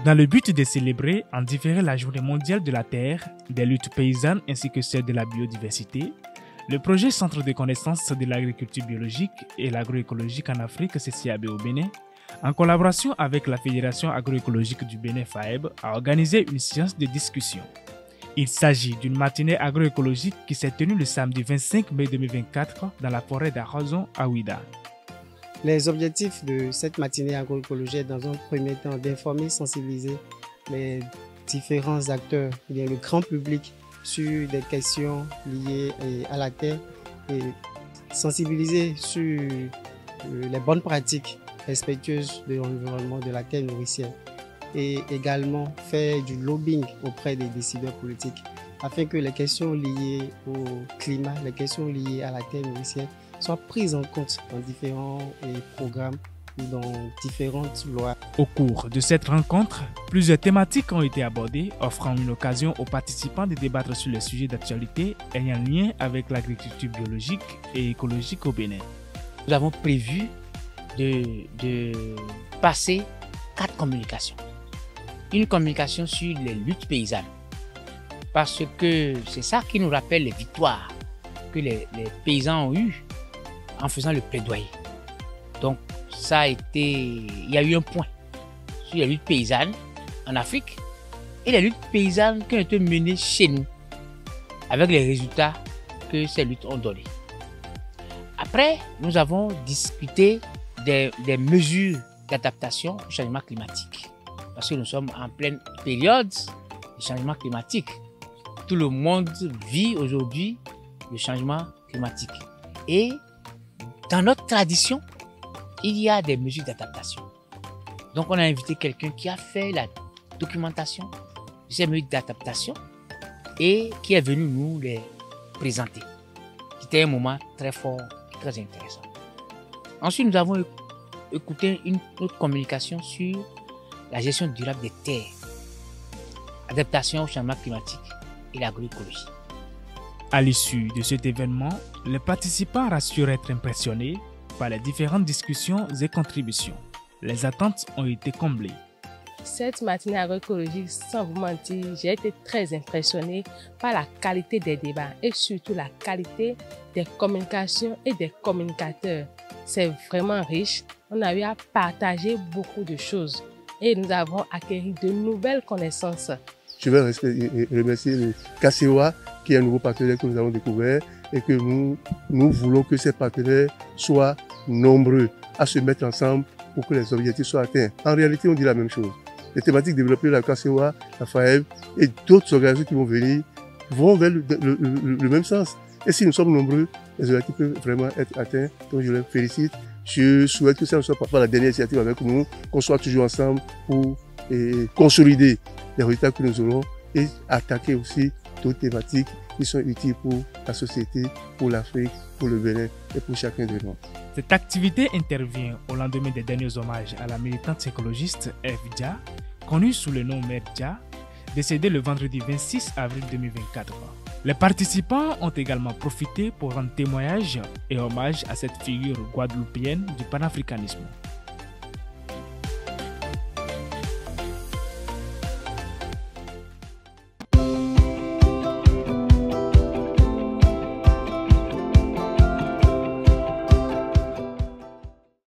Dans le but de célébrer en différé la Journée mondiale de la terre, des luttes paysannes ainsi que celle de la biodiversité, le projet Centre de connaissances de l'agriculture biologique et l'agroécologique en Afrique, CCAB au Bénin, en collaboration avec la Fédération agroécologique du Bénin FAEB, a organisé une séance de discussion. Il s'agit d'une matinée agroécologique qui s'est tenue le samedi 25 mai 2024 dans la forêt d'Arhozon à Ouida. Les objectifs de cette matinée agroécologique, dans un premier temps, d'informer, sensibiliser les différents acteurs, bien le grand public, sur des questions liées à la terre et sensibiliser sur les bonnes pratiques respectueuses de l'environnement de la terre nourricière et également faire du lobbying auprès des décideurs politiques afin que les questions liées au climat, les questions liées à la terre nourricière soient prises en compte dans différents programmes ou dans différentes lois. Au cours de cette rencontre, plusieurs thématiques ont été abordées, offrant une occasion aux participants de débattre sur les sujets d'actualité ayant lien avec l'agriculture biologique et écologique au Bénin. Nous avons prévu de passer 4 communications. Une communication sur les luttes paysannes, parce que c'est ça qui nous rappelle les victoires que les paysans ont eues en faisant le plaidoyer. Donc, ça a été, il y a eu un point sur les luttes paysannes en Afrique et les luttes paysannes qui ont été menées chez nous, avec les résultats que ces luttes ont donnés. Après, nous avons discuté des mesures d'adaptation au changement climatique, parce que nous sommes en pleine période de changement climatique. Tout le monde vit aujourd'hui le changement climatique. Et dans notre tradition, il y a des mesures d'adaptation. Donc on a invité quelqu'un qui a fait la documentation de ces mesures d'adaptation et qui est venu nous les présenter. C'était un moment très fort et très intéressant. Ensuite, nous avons écouté une autre communication sur la gestion durable des terres, adaptation au changement climatique et l'agroécologie. À l'issue de cet événement, les participants rassurent être impressionnés par les différentes discussions et contributions. Les attentes ont été comblées. Cette matinée agroécologique, sans vous mentir, j'ai été très impressionnée par la qualité des débats et surtout la qualité des communications et des communicateurs. C'est vraiment riche. On a eu à partager beaucoup de choses et nous avons acquis de nouvelles connaissances. Je vais remercier le CACEWA, qui est un nouveau partenaire que nous avons découvert et que nous voulons que ces partenaires soient nombreux à se mettre ensemble pour que les objectifs soient atteints. En réalité, on dit la même chose. Les thématiques développées par la CACEWA, la FAEB et d'autres organisations qui vont venir vont vers le même sens. Et si nous sommes nombreux, les objectifs peuvent vraiment être atteints. Donc je les félicite. Je souhaite que ça ne soit pas la dernière initiative avec nous, qu'on soit toujours ensemble pour consolider les résultats que nous aurons et attaquer aussi d'autres thématiques qui sont utiles pour la société, pour l'Afrique, pour le Bénin et pour chacun de nous. Cette activité intervient au lendemain des derniers hommages à la militante écologiste Eve Dia, connue sous le nom Mère Dia, décédée le vendredi 26 avril 2024. Les participants ont également profité pour rendre témoignage et hommage à cette figure guadeloupéenne du panafricanisme.